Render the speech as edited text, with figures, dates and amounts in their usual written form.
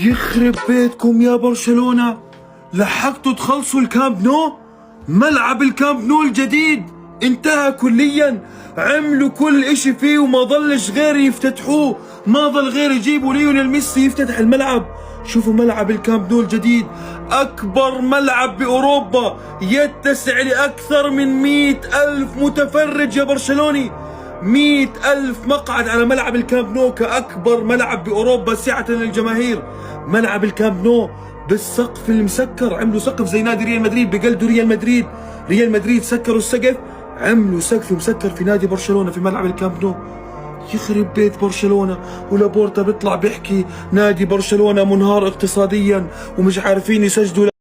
يخرب بيتكم يا برشلونة، لحقتوا تخلصوا الكامب نو؟ ملعب الكامب نو الجديد انتهى كليا، عملوا كل اشي فيه وما ظلش غير يفتتحوه، ما ظل غير يجيبوا ليونيل ميسي يفتتح الملعب. شوفوا ملعب الكامب نو الجديد، اكبر ملعب باوروبا، يتسع لاكثر من 100,000 متفرج يا برشلوني. 100,000 مقعد على ملعب الكامب نو كأكبر ملعب بأوروبا سعة للجماهير. ملعب الكامب نو بالسقف المسكر، عملوا سقف زي نادي ريال مدريد، بقلدوا ريال مدريد. ريال مدريد سكروا السقف، عملوا سقف مسكر في نادي برشلونة في ملعب الكامب نو. يخرب بيت برشلونة. ولابورتا بيطلع بيحكي نادي برشلونة منهار اقتصاديا ومش عارفين يسجلوا